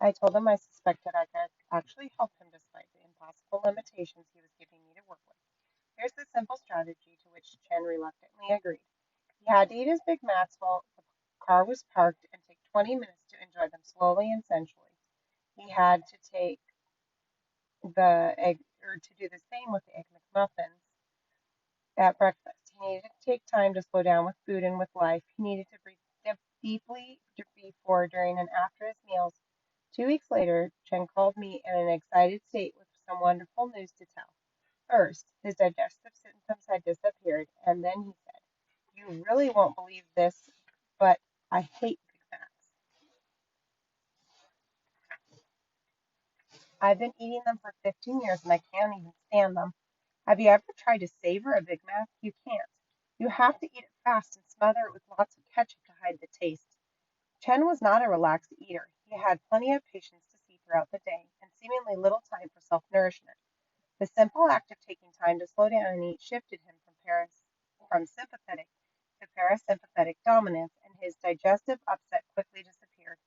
I told him I suspected I could actually help him despite the impossible limitations he was giving me to work with. Here's the simple strategy to which Chen reluctantly agreed. He had to eat his Big Macs while the car was parked and take 20 minutes to enjoy them slowly and sensually. He had to take the egg, or to do the same with the Egg McMuffins at breakfast. He needed to take time to slow down with food and with life. He needed to breathe deeply before, during, and after his meals. 2 weeks later, Chen called me in an excited state with some wonderful news to tell. First, his digestive symptoms had disappeared, and then he said, "You really won't believe this, but I hate Big Macs. I've been eating them for 15 years and I can't even stand them. Have you ever tried to savor a Big Mac? You can't. You have to eat it fast and smother it with lots of ketchup to hide the taste." Chen was not a relaxed eater. He had plenty of patience to see throughout the day, and seemingly little time for self nourishment. The simple act of taking time to slow down and eat shifted him from sympathetic to parasympathetic dominance, and his digestive upset quickly disappeared.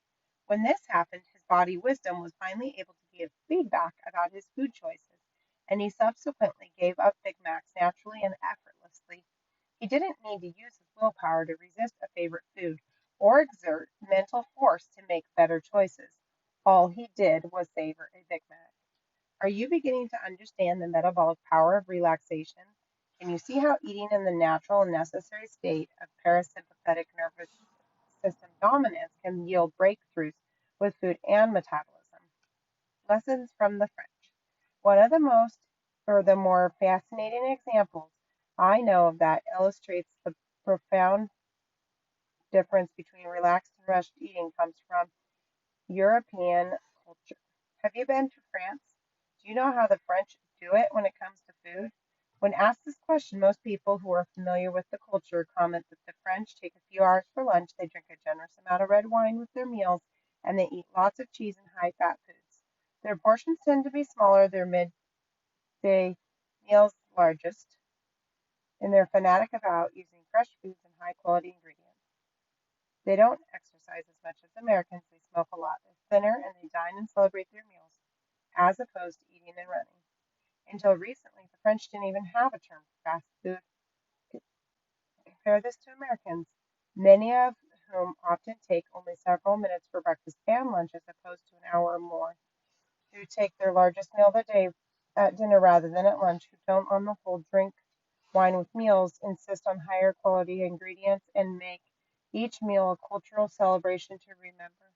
When this happened, his body wisdom was finally able to give feedback about his food choices, and he subsequently gave up Big Macs naturally and effortlessly. He didn't need to use his willpower to resist a favorite food or exert mental force to make better choices. All he did was savor a Big Mac. Are you beginning to understand the metabolic power of relaxation? Can you see how eating in the natural and necessary state of parasympathetic nervous system dominance can yield breakthroughs with food and metabolism? Lessons from the French. One of the most or the more fascinating examples I know of that illustrates the profound difference between relaxed and rushed eating comes from European culture. Have you been to France? Do you know how the French do it when it comes to food? When asked this question, most people who are familiar with the culture comment that the French take a few hours for lunch, they drink a generous amount of red wine with their meals, and they eat lots of cheese and high fat foods. Their portions tend to be smaller, their midday meals largest, and they're fanatic about using fresh foods and high quality ingredients. They don't exercise as much as Americans, they smoke a lot, they're thinner, and they dine and celebrate their meals, as opposed to eating and running. Until recently, the French didn't even have a term for fast food. Compare this to Americans, many of whom often take only several minutes for breakfast and lunch as opposed to an hour or more, who take their largest meal of the day at dinner rather than at lunch, who don't on the whole drink wine with meals, insist on higher quality ingredients, and make each meal a cultural celebration to remember.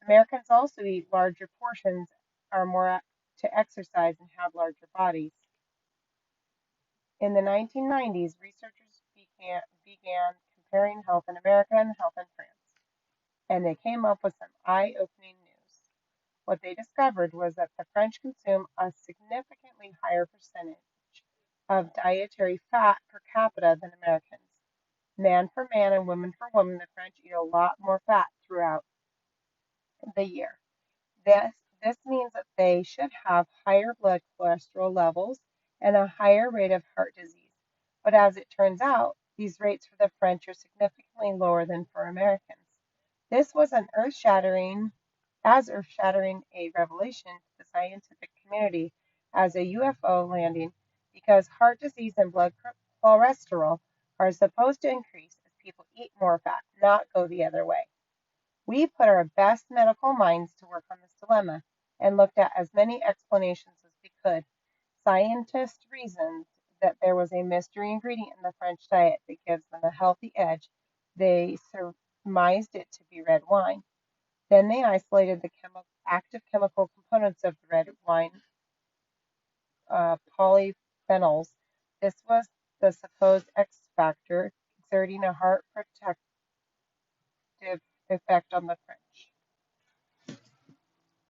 Americans also eat larger portions, are more apt to exercise, and have larger bodies. In the 1990s, researchers began comparing health in America and health in France, and they came up with some eye-opening news. What they discovered was that the French consume a significantly higher percentage of dietary fat per capita than Americans. Man for man and woman for woman, the French eat a lot more fat throughout the year. This, this means that they should have higher blood cholesterol levels and a higher rate of heart disease. But as it turns out, these rates for the French are significantly lower than for Americans. This was an earth-shattering a revelation to the scientific community as a UFO landing, because heart disease and blood cholesterol are supposed to increase as people eat more fat, not go the other way. We put our best medical minds to work on this dilemma and looked at as many explanations as we could. Scientists reasoned that there was a mystery ingredient in the French diet that gives them a healthy edge. They surmised it to be red wine. Then they isolated the active chemical components of the red wine, polyphenols. This was the supposed X factor exerting a heart protective effect on the French.